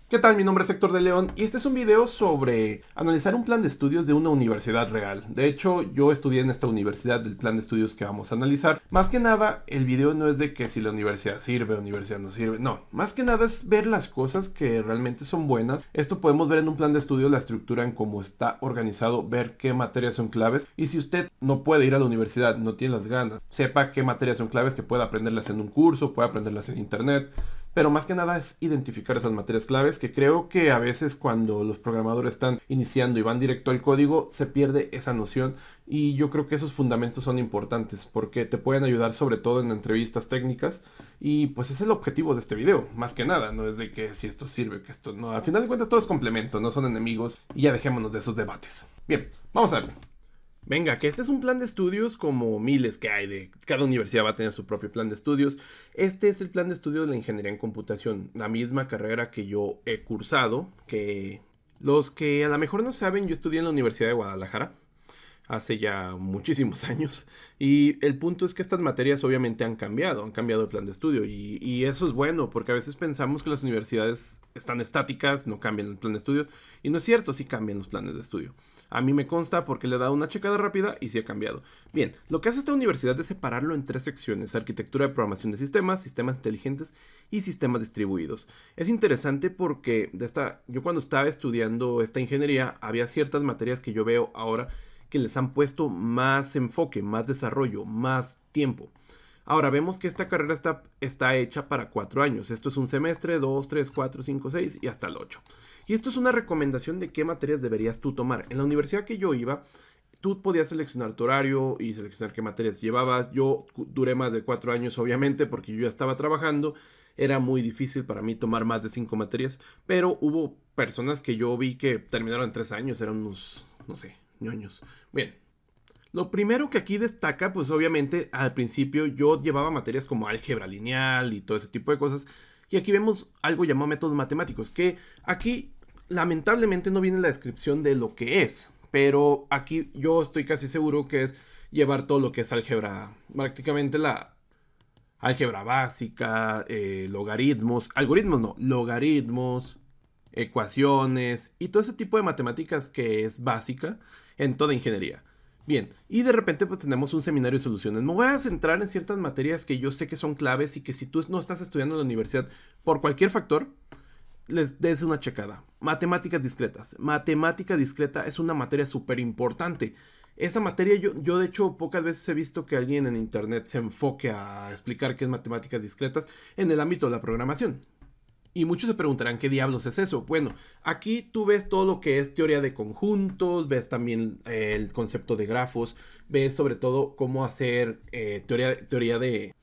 ¿Qué tal? Mi nombre es Héctor de León y este es un video sobre analizar un plan de estudios de una universidad real. De hecho, yo estudié en esta universidad del plan de estudios que vamos a analizar. Más que nada, el video no es de que si la universidad sirve, la universidad no sirve. No, más que nada es ver las cosas que realmente son buenas. Esto podemos ver en un plan de estudio, la estructura en cómo está organizado, ver qué materias son claves. Y si usted no puede ir a la universidad, no tiene las ganas, sepa qué materias son claves, que pueda aprenderlas en un curso, pueda aprenderlas en internet. Pero más que nada es identificar esas materias claves que creo que a veces cuando los programadores están iniciando y van directo al código se pierde esa noción y yo creo que esos fundamentos son importantes porque te pueden ayudar sobre todo en entrevistas técnicas y pues ese es el objetivo de este video, más que nada, no es de que si esto sirve, que esto no, al final de cuentas todo es complemento, no son enemigos y ya dejémonos de esos debates. Bien, vamos a ver. Venga, que este es un plan de estudios como miles que hay de cada universidad va a tener su propio plan de estudios. Este es el plan de estudios de la ingeniería en computación, la misma carrera que yo he cursado, que los que a lo mejor no saben, yo estudié en la Universidad de Guadalajara hace ya muchísimos años. Y el punto es que estas materias obviamente han cambiado el plan de estudio. Y eso es bueno, porque a veces pensamos que las universidades están estáticas, no cambian el plan de estudio. Y no es cierto, sí cambian los planes de estudio. A mí me consta porque le he dado una checada rápida y sí ha cambiado. Bien, lo que hace esta universidad es separarlo en tres secciones: arquitectura de programación de sistemas, sistemas inteligentes y sistemas distribuidos. Es interesante porque yo cuando estaba estudiando esta ingeniería había ciertas materias que yo veo ahora que les han puesto más enfoque, más desarrollo, más tiempo. Ahora vemos que esta carrera está hecha para 4 años. Esto es un semestre, 2, 3, 4, 5, 6 y hasta el 8. Y esto es una recomendación de qué materias deberías tú tomar. En la universidad que yo iba, tú podías seleccionar tu horario y seleccionar qué materias llevabas. Yo duré más de 4 años, obviamente, porque yo ya estaba trabajando. Era muy difícil para mí tomar más de 5 materias, pero hubo personas que yo vi que terminaron en 3 años, eran unos, no sé, ñoños. Bien, lo primero que aquí destaca, pues obviamente al principio yo llevaba materias como álgebra lineal y todo ese tipo de cosas. Y aquí vemos algo llamado métodos matemáticos, que aquí lamentablemente no viene la descripción de lo que es. Pero aquí yo estoy casi seguro que es llevar todo lo que es álgebra, prácticamente la álgebra básica, logaritmos, algoritmos no, logaritmos, ecuaciones y todo ese tipo de matemáticas que es básica en toda ingeniería. Bien, y de repente pues tenemos un seminario de soluciones. Me voy a centrar en ciertas materias que yo sé que son claves y que si tú no estás estudiando en la universidad por cualquier factor, les des una checada. Matemáticas discretas. Matemática discreta es una materia súper importante. Esa materia yo de hecho pocas veces he visto que alguien en internet se enfoque a explicar qué es matemáticas discretas en el ámbito de la programación. Y muchos se preguntarán qué diablos es eso. Bueno, aquí tú ves todo lo que es teoría de conjuntos, ves también el concepto de grafos, ves sobre todo cómo hacer teoría de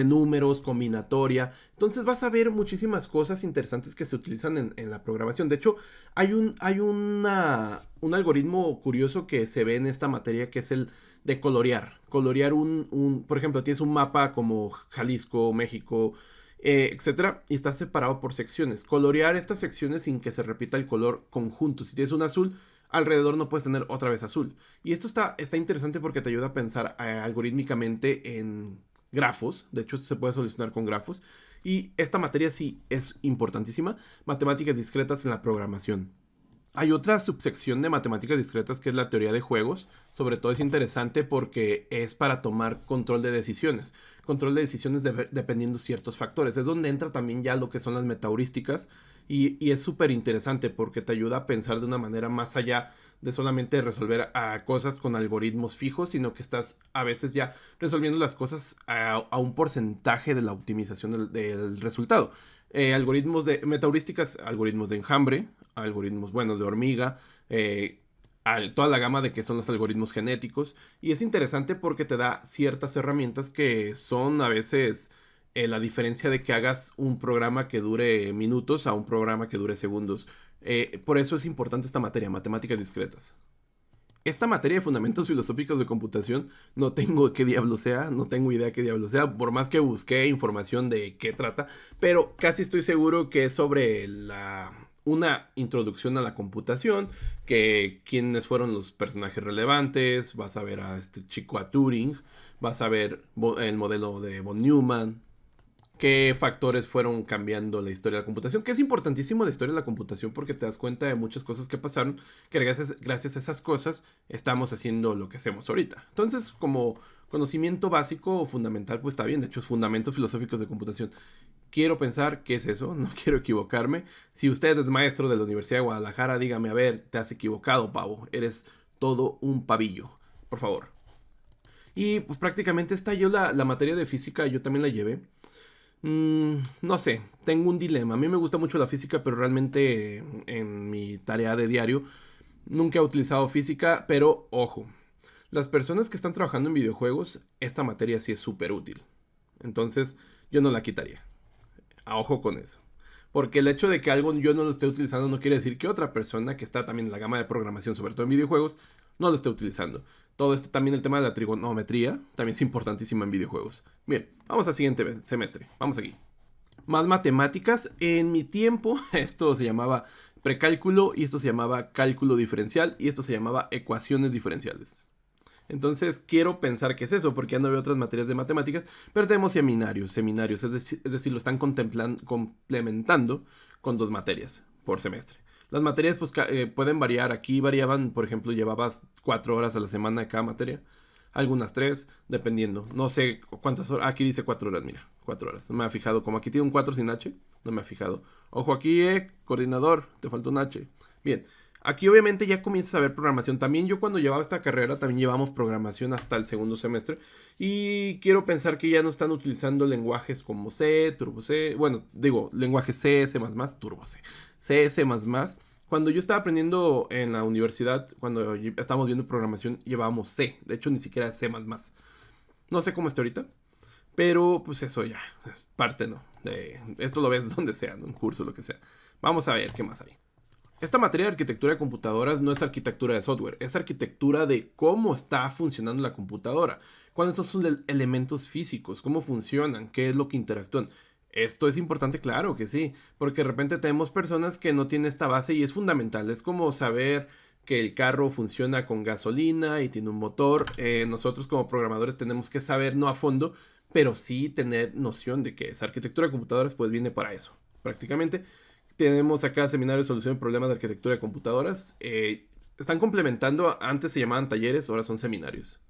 números, combinatoria. Entonces vas a ver muchísimas cosas interesantes que se utilizan en la programación. De hecho, un algoritmo curioso que se ve en esta materia que es el de colorear. Colorear por ejemplo, tienes un mapa como Jalisco, México, etcétera, y está separado por secciones. Colorear estas secciones sin que se repita el color conjunto. Si tienes un azul, alrededor no puedes tener otra vez azul. Y esto está interesante porque te ayuda a pensar algorítmicamente en grafos. De hecho, esto se puede solucionar con grafos. Y esta materia sí es importantísima. Matemáticas discretas en la programación. Hay otra subsección de matemáticas discretas que es la teoría de juegos. Sobre todo es interesante porque es para tomar control de decisiones. Control de decisiones dependiendo ciertos factores. Es donde entra también ya lo que son las metaheurísticas. Y es súper interesante porque te ayuda a pensar de una manera más allá de solamente resolver cosas con algoritmos fijos, sino que estás a veces ya resolviendo las cosas a un porcentaje de la optimización del resultado. Algoritmos de metaheurísticas, algoritmos de enjambre, algoritmos buenos de hormiga, toda la gama de que son los algoritmos genéticos. Y es interesante porque te da ciertas herramientas que son a veces la diferencia de que hagas un programa que dure minutos a un programa que dure segundos. Por eso es importante esta materia, matemáticas discretas. Esta materia de fundamentos filosóficos de computación, no tengo qué diablo sea, no tengo idea qué diablo sea, por más que busqué información de qué trata, pero casi estoy seguro que es sobre una introducción a la computación, que quiénes fueron los personajes relevantes, vas a ver a este chico a Turing, vas a ver el modelo de von Neumann, qué factores fueron cambiando la historia de la computación, que es importantísimo la historia de la computación porque te das cuenta de muchas cosas que pasaron, que gracias a esas cosas estamos haciendo lo que hacemos ahorita. Entonces, como conocimiento básico o fundamental, pues está bien, de hecho, fundamentos filosóficos de computación. Quiero pensar qué es eso, no quiero equivocarme. Si usted es maestro de la Universidad de Guadalajara, dígame, a ver, te has equivocado, pavo, eres todo un pavillo, por favor. Y pues prácticamente está yo la materia de física, yo también la llevé. No sé, tengo un dilema. A mí me gusta mucho la física, pero realmente en mi tarea de diario nunca he utilizado física, pero ojo, las personas que están trabajando en videojuegos, esta materia sí es súper útil. Entonces, yo no la quitaría. A ojo con eso. Porque el hecho de que algo yo no lo esté utilizando no quiere decir que otra persona que está también en la gama de programación, sobre todo en videojuegos, no lo esté utilizando. Todo esto también, el tema de la trigonometría también es importantísimo en videojuegos. Bien, vamos al siguiente semestre. Vamos aquí. Más matemáticas. En mi tiempo esto se llamaba precálculo y esto se llamaba cálculo diferencial y esto se llamaba ecuaciones diferenciales. Entonces quiero pensar que es eso, porque ya no veo otras materias de matemáticas, pero tenemos seminarios, es decir, lo están complementando con 2 materias por semestre. Las materias pues pueden variar, aquí variaban, por ejemplo, llevabas 4 horas a la semana de cada materia, algunas 3, dependiendo, no sé cuántas horas, aquí dice 4 horas, mira, 4 horas, no me ha fijado, como aquí tiene un 4 sin H, no me ha fijado. Ojo aquí, coordinador, te falta un H. Bien. Aquí obviamente ya comienzas a ver programación. También yo cuando llevaba esta carrera también llevamos programación hasta el segundo semestre. Y quiero pensar que ya no están utilizando lenguajes como C, Turbo C. Bueno, digo, lenguajes C, C++, Turbo C, C, C++. Cuando yo estaba aprendiendo en la universidad, cuando estábamos viendo programación, llevábamos C. De hecho, ni siquiera C++. No sé cómo está ahorita. Pero pues eso ya es parte, ¿no? Esto lo ves donde sea, en un curso, lo que sea. Vamos a ver qué más hay. Esta materia de arquitectura de computadoras no es arquitectura de software, es arquitectura de cómo está funcionando la computadora, cuáles son sus elementos físicos, cómo funcionan, qué es lo que interactúan. Esto es importante, claro que sí, porque de repente tenemos personas que no tienen esta base y es fundamental, es como saber que el carro funciona con gasolina y tiene un motor. Nosotros como programadores tenemos que saber, no a fondo, pero sí tener noción de que es arquitectura de computadoras, pues viene para eso, prácticamente. Tenemos acá seminario de solución de problemas de arquitectura de computadoras. Están complementando, antes se llamaban talleres, ahora son seminarios.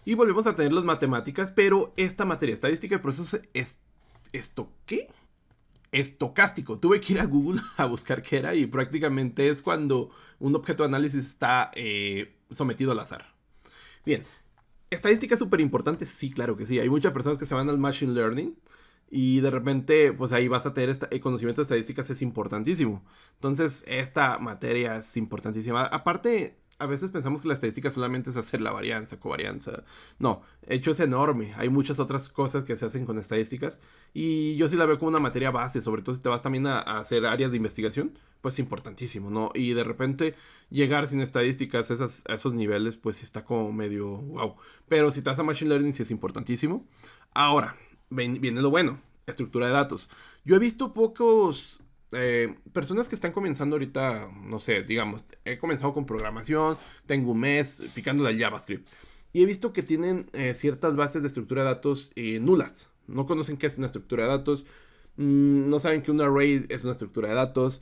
Y volvemos a tener las matemáticas, pero esta materia, estadística de procesos, ¿esto qué? Estocástico. Tuve que ir a Google a buscar qué era y prácticamente es cuando un objeto de análisis está sometido al azar. Bien, estadística es súper importante, sí, claro que sí. Hay muchas personas que se van al machine learning y de repente, pues ahí vas a tener el conocimiento de estadísticas, es importantísimo. Entonces, esta materia es importantísima. Aparte, a veces pensamos que la estadística solamente es hacer la varianza, covarianza. No, de hecho es enorme. Hay muchas otras cosas que se hacen con estadísticas. Y yo sí la veo como una materia base, sobre todo si te vas también a hacer áreas de investigación, pues es importantísimo, ¿no? Y de repente llegar sin estadísticas a esos niveles, pues sí está como medio wow. Pero si te vas a Machine Learning, sí es importantísimo. Ahora, viene lo bueno, estructura de datos. Yo he visto pocos personas que están comenzando ahorita, no sé, digamos, he comenzado con programación, tengo un mes picando la JavaScript y he visto que tienen ciertas bases de estructura de datos nulas. No conocen qué es una estructura de datos, no saben que un array es una estructura de datos.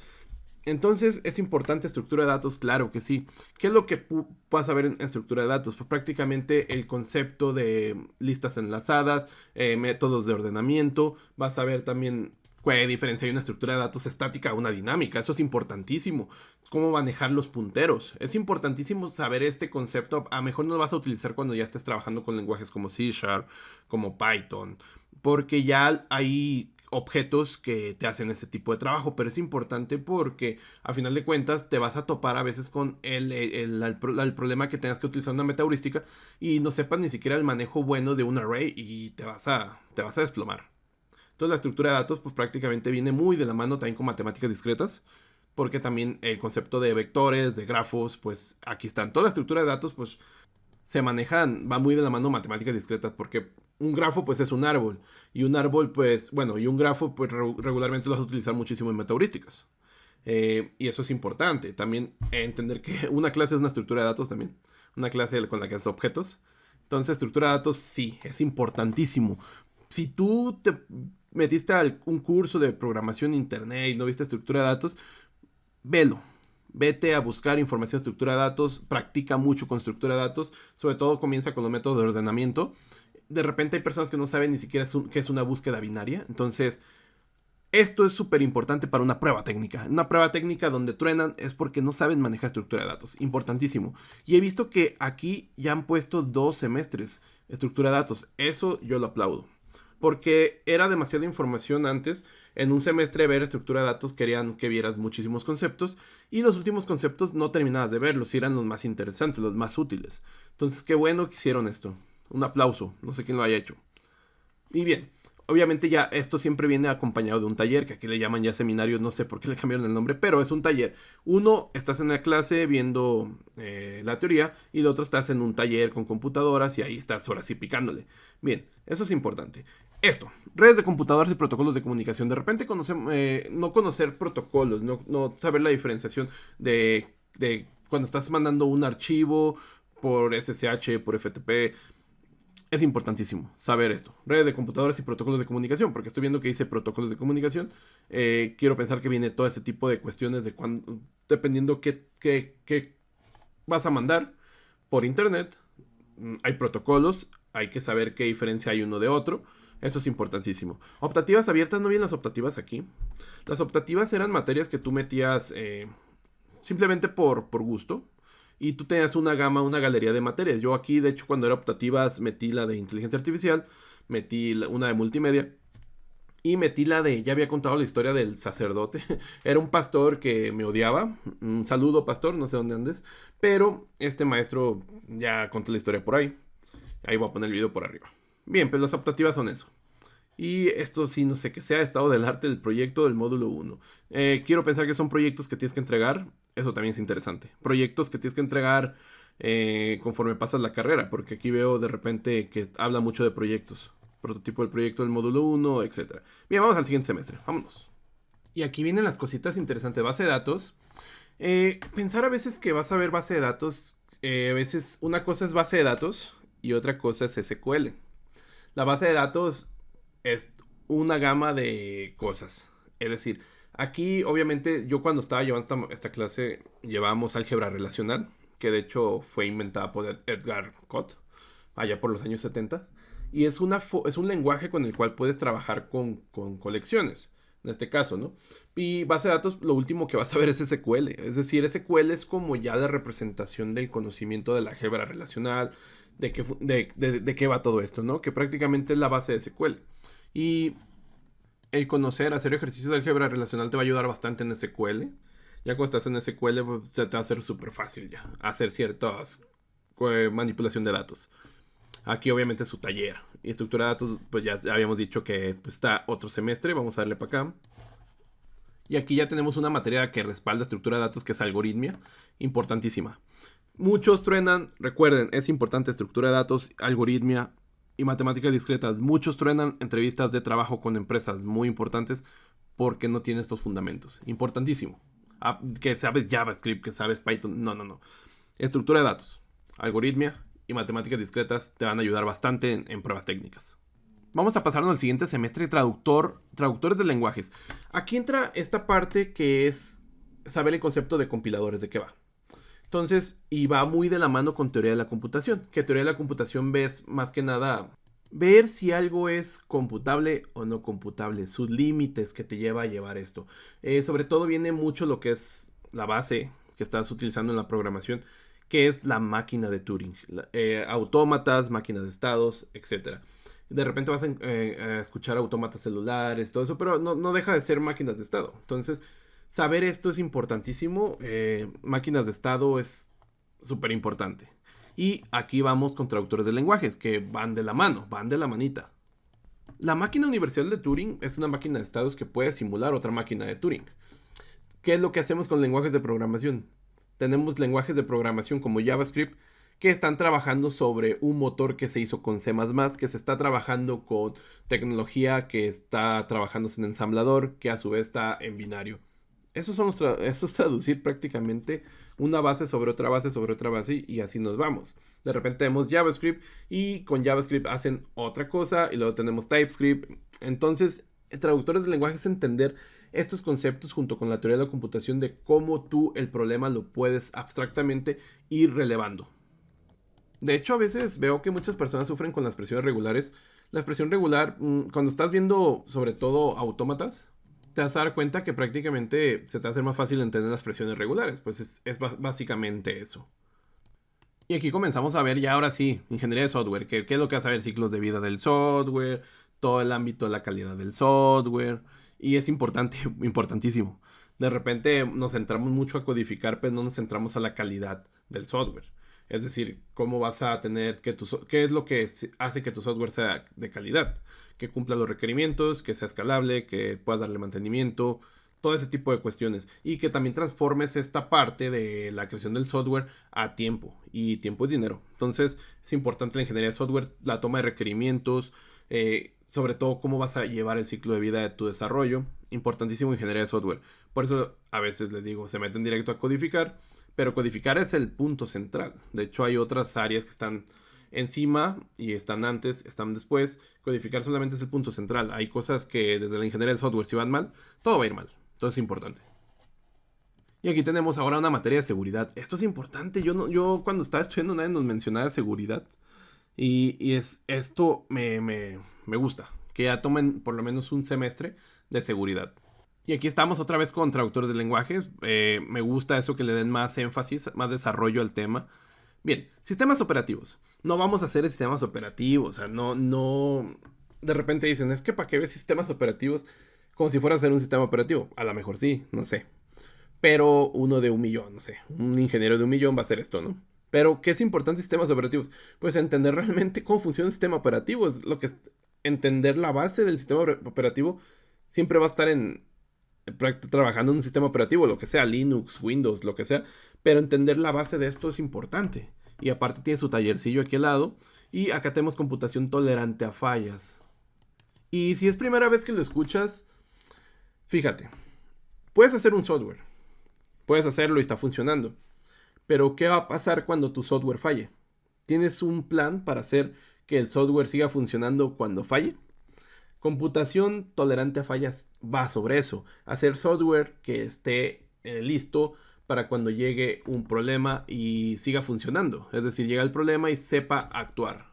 Entonces, ¿es importante estructura de datos? Claro que sí. ¿Qué es lo que vas a ver en estructura de datos? Pues prácticamente el concepto de listas enlazadas, métodos de ordenamiento. Vas a ver también qué diferencia hay una estructura de datos estática a una dinámica. Eso es importantísimo. Cómo manejar los punteros. Es importantísimo saber este concepto. A lo mejor no lo vas a utilizar cuando ya estés trabajando con lenguajes como C#, como Python. Porque ya hay objetos que te hacen este tipo de trabajo, pero es importante porque a final de cuentas te vas a topar a veces con el problema que tengas que utilizar una meta heurística y no sepas ni siquiera el manejo bueno de un array y te vas a desplomar. Entonces la estructura de datos pues prácticamente viene muy de la mano también con matemáticas discretas, porque también el concepto de vectores, de grafos, pues aquí están. Toda la estructura de datos pues se manejan, va muy de la mano matemáticas discretas, porque un grafo pues es un árbol, y un árbol pues, bueno, y un grafo pues regularmente lo vas a utilizar muchísimo en metaheurísticas. Y eso es importante, también entender que una clase es una estructura de datos también, una clase con la que haces objetos. Entonces estructura de datos sí, es importantísimo. Si tú te metiste a un curso de programación en internet y no viste estructura de datos, velo. Vete a buscar información de estructura de datos, practica mucho con estructura de datos, sobre todo comienza con los métodos de ordenamiento. De repente hay personas que no saben ni siquiera qué es una búsqueda binaria, entonces esto es súper importante para una prueba técnica. Una prueba técnica donde truenan es porque no saben manejar estructura de datos. Importantísimo. Y he visto que aquí ya han puesto 2 semestres estructura de datos. Eso yo lo aplaudo. Porque era demasiada información antes. En un semestre ver estructura de datos querían que vieras muchísimos conceptos. Y los últimos conceptos no terminabas de verlos. Y eran los más interesantes, los más útiles. Entonces qué bueno que hicieron esto. Un aplauso. No sé quién lo haya hecho. Y bien. Obviamente ya esto siempre viene acompañado de un taller, que aquí le llaman ya seminarios, no sé por qué le cambiaron el nombre, pero es un taller. Uno, estás en la clase viendo la teoría y el otro estás en un taller con computadoras y ahí estás ahora sí picándole. Bien, eso es importante. Esto, redes de computadoras y protocolos de comunicación. De repente no conocer protocolos, no saber la diferenciación de cuando estás mandando un archivo por SSH, por FTP. Es importantísimo saber esto. Redes de computadoras y protocolos de comunicación, porque estoy viendo que dice protocolos de comunicación. Quiero pensar que viene todo ese tipo de cuestiones de dependiendo qué vas a mandar por internet. Hay protocolos, hay que saber qué diferencia hay uno de otro. Eso es importantísimo. Optativas abiertas, ¿no vienen las optativas aquí? Las optativas eran materias que tú metías simplemente por gusto. Y tú tenías una galería de materias. Yo aquí, de hecho, cuando era optativas, metí la de inteligencia artificial, metí una de multimedia y metí la de, ya había contado la historia del sacerdote. Era un pastor que me odiaba. Un saludo, pastor, no sé dónde andes. Pero este maestro, ya conté la historia por ahí. Ahí voy a poner el video por arriba. Bien, pues las optativas son eso. Y esto sí, no sé qué sea, estado del arte del proyecto del módulo 1. Quiero pensar que son proyectos que tienes que entregar. Eso también es interesante. Proyectos que tienes que entregar conforme pasas la carrera. Porque aquí veo de repente que habla mucho de proyectos. Prototipo del proyecto del módulo 1, etc. Bien, vamos al siguiente semestre. Vámonos. Y aquí vienen las cositas interesantes. Base de datos. Pensar a veces que vas a ver base de datos. A veces una cosa es base de datos y otra cosa es SQL. La base de datos es una gama de cosas. Es decir, aquí obviamente yo cuando estaba llevando esta clase llevábamos álgebra relacional, que de hecho fue inventada por Edgar Cott, allá por los años 70. Y es un lenguaje con el cual puedes trabajar con colecciones, en este caso, ¿no? Y base de datos, lo último que vas a ver es SQL. Es decir, SQL es como ya la representación del conocimiento de la álgebra relacional, de qué va todo esto, ¿no? Que prácticamente es la base de SQL. Y el conocer, hacer ejercicios de álgebra relacional te va a ayudar bastante en SQL. Ya cuando estás en SQL, pues, se te va a hacer súper fácil ya hacer ciertas manipulación de datos. Aquí obviamente su taller. Y estructura de datos, pues ya habíamos dicho que pues, está otro semestre. Vamos a darle para acá. Y aquí ya tenemos una materia que respalda estructura de datos, que es algoritmia. Importantísima. Muchos truenan, recuerden, es importante estructura de datos, algoritmia y matemáticas discretas. Muchos truenan entrevistas de trabajo con empresas muy importantes porque no tienen estos fundamentos. Importantísimo. Que sabes JavaScript, que sabes Python. No. Estructura de datos, algoritmia y matemáticas discretas te van a ayudar bastante en pruebas técnicas. Vamos a pasarnos al siguiente semestre, traductores de lenguajes. Aquí entra esta parte que es saber el concepto de compiladores, de qué va. Entonces, y va muy de la mano con teoría de la computación. Que teoría de la computación ves más que nada ver si algo es computable o no computable, sus límites que te lleva a llevar esto. Sobre todo viene mucho lo que es la base que estás utilizando en la programación, que es la máquina de Turing. Autómatas, máquinas de estados, etc. De repente vas a escuchar autómatas celulares, todo eso, pero no deja de ser máquinas de estado. Entonces, saber esto es importantísimo. Máquinas de estado es súper importante. Y aquí vamos con traductores de lenguajes, que van de la mano, van de la manita. La máquina universal de Turing es una máquina de estados que puede simular otra máquina de Turing. ¿Qué es lo que hacemos con lenguajes de programación? Tenemos lenguajes de programación como JavaScript que están trabajando sobre un motor que se hizo con C++, que se está trabajando con tecnología que está trabajándose en ensamblador, que a su vez está en binario. Eso es traducir prácticamente una base sobre otra base sobre otra base y así nos vamos. De repente tenemos JavaScript y con JavaScript hacen otra cosa y luego tenemos TypeScript. Entonces, traductores de lenguaje es entender estos conceptos junto con la teoría de la computación de cómo tú el problema lo puedes abstractamente ir relevando. De hecho, a veces veo que muchas personas sufren con las presiones regulares. La expresión regular, cuando estás viendo sobre todo autómatas, te vas a dar cuenta que prácticamente se te hace más fácil entender las presiones regulares. Pues es básicamente eso. Y aquí comenzamos a ver ya ahora sí, ingeniería de software. ¿Qué es lo que vas a ver? Ciclos de vida del software, todo el ámbito de la calidad del software. Y es importante, importantísimo. De repente nos centramos mucho a codificar, pero no nos centramos a la calidad del software. Es decir, cómo vas a tener qué es lo que hace que tu software sea de calidad, que cumpla los requerimientos, que sea escalable, que puedas darle mantenimiento, todo ese tipo de cuestiones. Y que también transformes esta parte de la creación del software a tiempo. Y tiempo es dinero. Entonces es importante la ingeniería de software, la toma de requerimientos, sobre todo cómo vas a llevar el ciclo de vida de tu desarrollo. Importantísimo ingeniería de software. Por eso a veces les digo, se meten directo a codificar, pero codificar es el punto central. De hecho hay otras áreas que están encima y están antes, están después. Codificar solamente es el punto central. Hay cosas que desde la ingeniería de software si van mal, todo va a ir mal. Entonces es importante. Y aquí tenemos ahora una materia de seguridad. Esto es importante. Yo cuando estaba estudiando nadie nos mencionaba seguridad. Esto me gusta. Que ya tomen por lo menos un semestre de seguridad. Y aquí estamos otra vez con traductores de lenguajes. Me gusta eso que le den más énfasis, más desarrollo al tema. Bien, sistemas operativos. No vamos a hacer sistemas operativos. O sea, no. De repente dicen, es que ¿para qué ves sistemas operativos? Como si fuera a ser un sistema operativo. A lo mejor sí, no sé. Pero uno de 1 millón, no sé. Un ingeniero de 1 millón va a hacer esto, ¿no? Pero, ¿qué es importante en sistemas operativos? Pues entender realmente cómo funciona un sistema operativo. Es lo que entender la base del sistema operativo siempre va a estar trabajando en un sistema operativo, lo que sea, Linux, Windows, lo que sea. Pero entender la base de esto es importante. Y aparte tiene su tallercillo aquí al lado. Y acá tenemos computación tolerante a fallas. Y si es primera vez que lo escuchas, fíjate, puedes hacer un software. Puedes hacerlo y está funcionando. Pero ¿qué va a pasar cuando tu software falle? ¿Tienes un plan para hacer que el software siga funcionando cuando falle? Computación tolerante a fallas va sobre eso. Hacer software que esté listo para cuando llegue un problema y siga funcionando. Es decir, llega el problema y sepa actuar.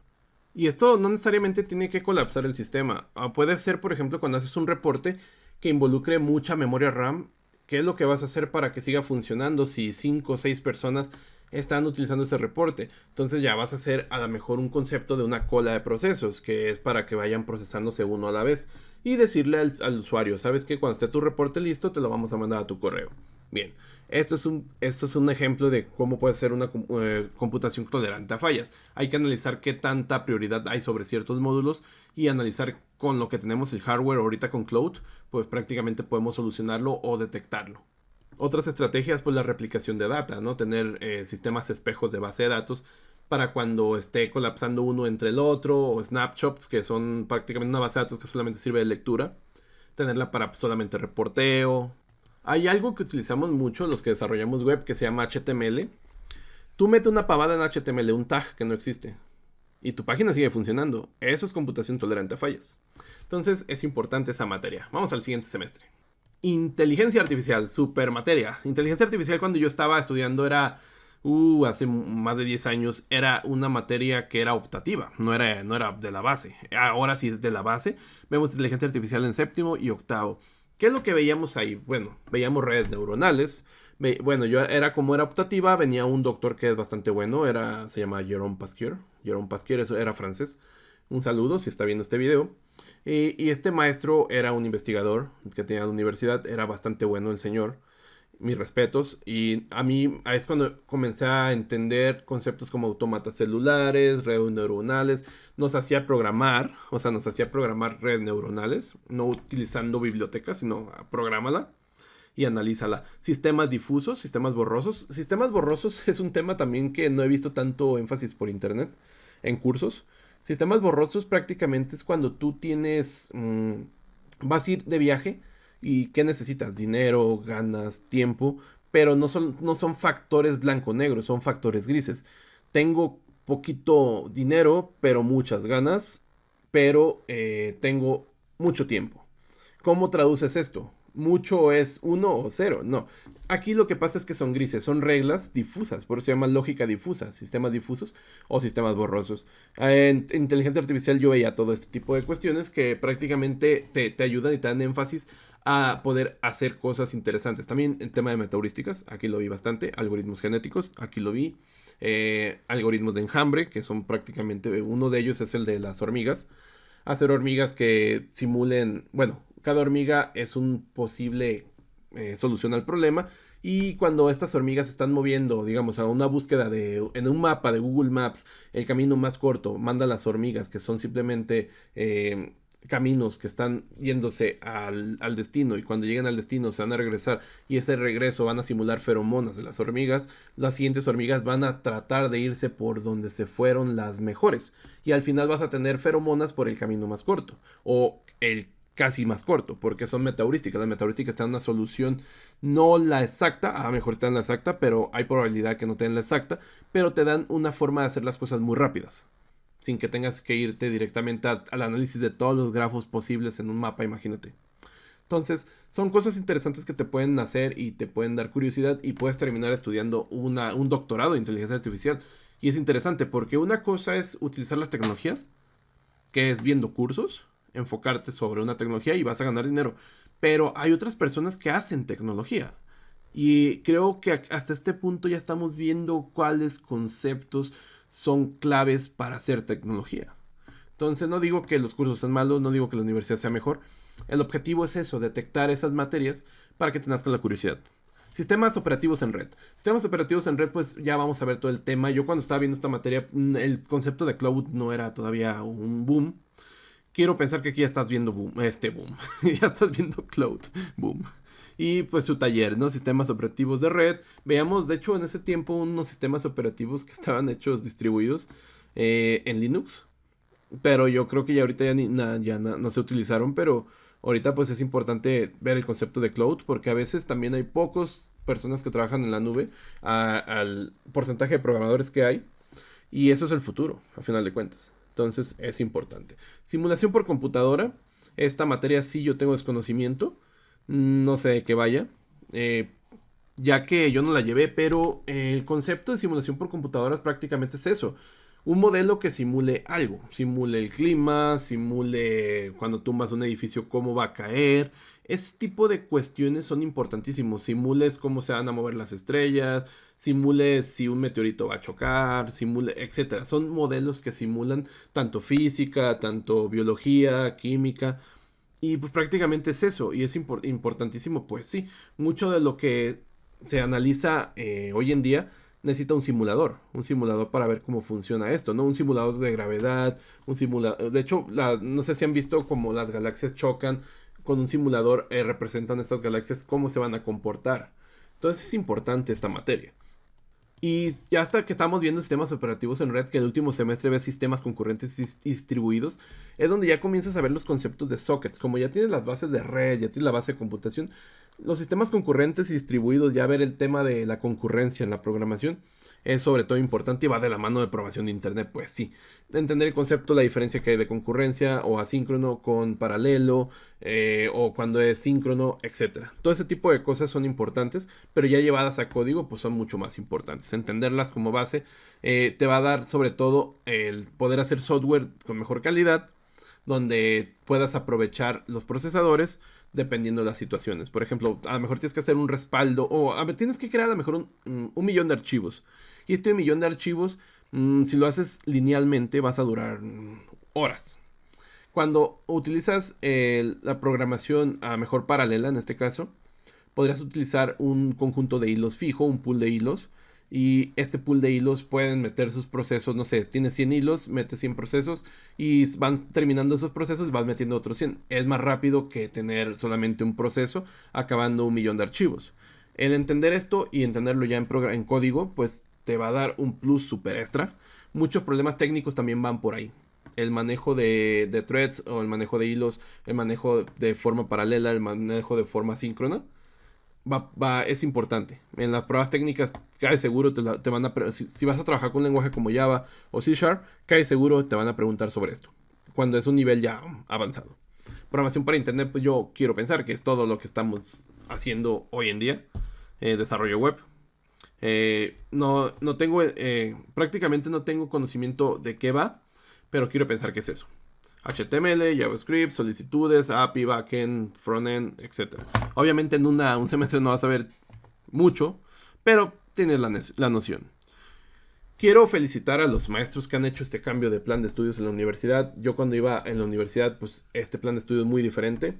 Y esto no necesariamente tiene que colapsar el sistema. Puede ser, por ejemplo, cuando haces un reporte que involucre mucha memoria RAM. ¿Qué es lo que vas a hacer para que siga funcionando si 5 o 6 personas están utilizando ese reporte? Entonces ya vas a hacer a lo mejor un concepto de una cola de procesos, que es para que vayan procesándose uno a la vez. Y decirle al usuario, ¿sabes qué? Cuando esté tu reporte listo, te lo vamos a mandar a tu correo. Bien, esto es un ejemplo de cómo puede ser una computación tolerante a fallas. Hay que analizar qué tanta prioridad hay sobre ciertos módulos y analizar con lo que tenemos el hardware ahorita con Cloud, pues prácticamente podemos solucionarlo o detectarlo. Otras estrategias, pues la replicación de data, ¿no? Tener sistemas espejos de base de datos para cuando esté colapsando uno entre el otro, o snapshots, que son prácticamente una base de datos que solamente sirve de lectura. Tenerla para solamente reporteo. Hay algo que utilizamos mucho los que desarrollamos web que se llama HTML. Tú metes una pavada en HTML, un tag que no existe, y tu página sigue funcionando. Eso es computación tolerante a fallas. Entonces es importante esa materia. Vamos al siguiente semestre. Inteligencia artificial, super materia. Inteligencia artificial cuando yo estaba estudiando era, hace más de 10 años, era una materia que era optativa, no era de la base. Ahora sí es de la base. Vemos inteligencia artificial en séptimo y octavo. ¿Qué es lo que veíamos ahí? Bueno, veíamos redes neuronales. Bueno, era optativa, venía un doctor que es bastante bueno, se llama Jérôme Pasquier. Jérôme Pasquier, eso era francés. Un saludo si está viendo este video. Y este maestro era un investigador que tenía la universidad, era bastante bueno el señor. Mis respetos. Y a mí es cuando comencé a entender conceptos como autómatas celulares, redes neuronales. Nos hacía programar redes neuronales, no utilizando bibliotecas, sino prográmala y analízala. Sistemas difusos, sistemas borrosos. Sistemas borrosos es un tema también que no he visto tanto énfasis por internet en cursos. Sistemas borrosos prácticamente es cuando tú vas a ir de viaje ¿Y qué necesitas? Dinero, ganas, tiempo, pero no son factores blanco-negro, son factores grises. Tengo poquito dinero, pero muchas ganas, pero tengo mucho tiempo. ¿Cómo traduces esto? ¿Mucho es uno o cero? No. Aquí lo que pasa es que son grises, son reglas difusas, por eso se llama lógica difusa, sistemas difusos o sistemas borrosos. En inteligencia artificial yo veía todo este tipo de cuestiones que prácticamente te ayudan y te dan énfasis a poder hacer cosas interesantes. También el tema de metaheurísticas, aquí lo vi bastante, algoritmos genéticos, aquí lo vi, algoritmos de enjambre, que son prácticamente, uno de ellos es el de las hormigas, hacer hormigas que simulen, bueno, cada hormiga es un posible solución al problema y cuando estas hormigas se están moviendo, digamos, a una búsqueda en un mapa de Google Maps, el camino más corto, manda las hormigas que son simplemente caminos que están yéndose al destino y cuando lleguen al destino se van a regresar y ese regreso van a simular feromonas de las hormigas, las siguientes hormigas van a tratar de irse por donde se fueron las mejores y al final vas a tener feromonas por el camino más corto o el casi más corto, porque son metaheurísticas. Las metaheurísticas te dan una solución, no la exacta, a lo mejor te dan la exacta, pero hay probabilidad que no te den la exacta, pero te dan una forma de hacer las cosas muy rápidas sin que tengas que irte directamente al análisis de todos los grafos posibles en un mapa, imagínate. Entonces, son cosas interesantes que te pueden hacer y te pueden dar curiosidad y puedes terminar estudiando un doctorado de inteligencia artificial. Y es interesante porque una cosa es utilizar las tecnologías, que es viendo cursos, enfocarte sobre una tecnología y vas a ganar dinero. Pero hay otras personas que hacen tecnología. Y creo que hasta este punto ya estamos viendo cuáles conceptos son claves para hacer tecnología. Entonces no digo que los cursos sean malos, no digo que la universidad sea mejor. El objetivo es eso, detectar esas materias para que te nazca la curiosidad. Sistemas operativos en red. Sistemas operativos en red, pues ya vamos a ver todo el tema. Yo cuando estaba viendo esta materia, el concepto de cloud no era todavía un boom. Quiero pensar que aquí ya estás viendo boom, boom. Ya estás viendo cloud, boom. Y pues su taller, ¿no? Sistemas operativos de red. Veamos, de hecho, en ese tiempo unos sistemas operativos que estaban hechos distribuidos en Linux. Pero yo creo que ya ahorita no se utilizaron, pero ahorita pues es importante ver el concepto de cloud porque a veces también hay pocas personas que trabajan en la nube al porcentaje de programadores que hay y eso es el futuro, a final de cuentas. Entonces es importante. Simulación por computadora. Esta materia sí yo tengo desconocimiento. No sé de qué vaya. Ya que yo no la llevé, pero el concepto de simulación por computadoras prácticamente es eso. Un modelo que simule algo, simule el clima, simule cuando tumbas un edificio cómo va a caer. Ese tipo de cuestiones son importantísimos. Simules cómo se van a mover las estrellas, simules si un meteorito va a chocar, simule, etcétera. Son modelos que simulan tanto física, tanto biología, química. Y pues prácticamente es eso, y es importantísimo, pues sí, mucho de lo que se analiza hoy en día necesita un simulador para ver cómo funciona esto, ¿no? Un simulador de gravedad, un simulador, de hecho, no sé si han visto cómo las galaxias chocan, con un simulador representan estas galaxias, cómo se van a comportar. Entonces es importante esta materia. Y ya hasta que estamos viendo sistemas operativos en red, que el último semestre ves sistemas concurrentes y distribuidos, es donde ya comienzas a ver los conceptos de sockets. Como ya tienes las bases de red, ya tienes la base de computación, los sistemas concurrentes y distribuidos, ya ver el tema de la concurrencia en la programación, es sobre todo importante y va de la mano de programación de internet, pues sí. Entender el concepto, la diferencia que hay de concurrencia o asíncrono con paralelo, o cuando es síncrono, etcétera. Todo ese tipo de cosas son importantes, pero ya llevadas a código, pues son mucho más importantes. Entenderlas como base te va a dar sobre todo el poder hacer software con mejor calidad, donde puedas aprovechar los procesadores dependiendo de las situaciones. Por ejemplo, a lo mejor tienes que hacer un respaldo o tienes que crear a lo mejor un millón de archivos. Y este millón de archivos, si lo haces linealmente, vas a durar horas. Cuando utilizas la programación a mejor paralela, en este caso, podrías utilizar un conjunto de hilos fijo, un pool de hilos. Y este pool de hilos pueden meter sus procesos, no sé, tienes 100 hilos, metes 100 procesos y van terminando esos procesos y vas metiendo otros 100. Es más rápido que tener solamente un proceso acabando un millón de archivos. El entender esto y entenderlo ya en código, pues te va a dar un plus super extra. Muchos problemas técnicos también van por ahí. el manejo de threads o el manejo de hilos, el manejo de forma paralela, el manejo de forma síncrona, es importante. En las pruebas técnicas, cae seguro, te van a si vas a trabajar con un lenguaje como Java o C Sharp, cae seguro te van a preguntar sobre esto, cuando es un nivel ya avanzado. Programación para internet, pues yo quiero pensar que es todo lo que estamos haciendo hoy en día, desarrollo web. No tengo, prácticamente no tengo conocimiento de qué va, pero quiero pensar que es eso. HTML, JavaScript, solicitudes, API, backend, frontend, etc. Obviamente en un semestre no vas a ver mucho, pero tienes la noción. Quiero felicitar a los maestros que han hecho este cambio de plan de estudios en la universidad. Yo cuando iba en la universidad, pues este plan de estudios es muy diferente.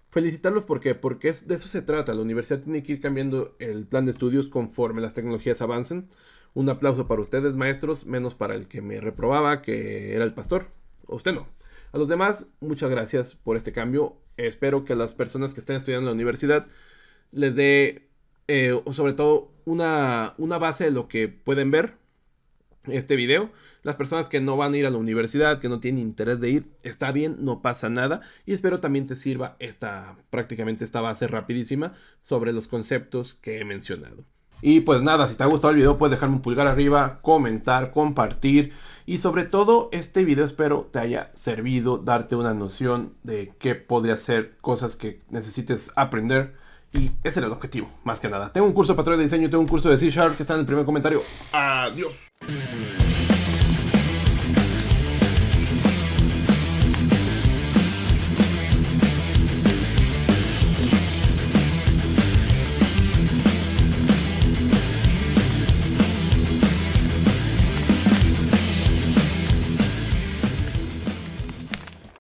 Felicitarlos porque de eso se trata. La universidad tiene que ir cambiando el plan de estudios conforme las tecnologías avancen. Un aplauso para ustedes, maestros, menos para el que me reprobaba, que era el pastor. O usted no. A los demás, muchas gracias por este cambio. Espero que las personas que estén estudiando en la universidad les dé, sobre todo, una base de lo que pueden ver este video. Las personas que no van a ir a la universidad, que no tienen interés de ir, está bien, no pasa nada. Y espero también te sirva prácticamente esta base rapidísima sobre los conceptos que he mencionado. Y pues nada, si te ha gustado el video puedes dejarme un pulgar arriba, comentar, compartir. Y sobre todo este video espero te haya servido, darte una noción de qué podría ser, cosas que necesites aprender. Y ese era el objetivo, más que nada. Tengo un curso de patrón de diseño, tengo un curso de C Sharp que está en el primer comentario. Adiós.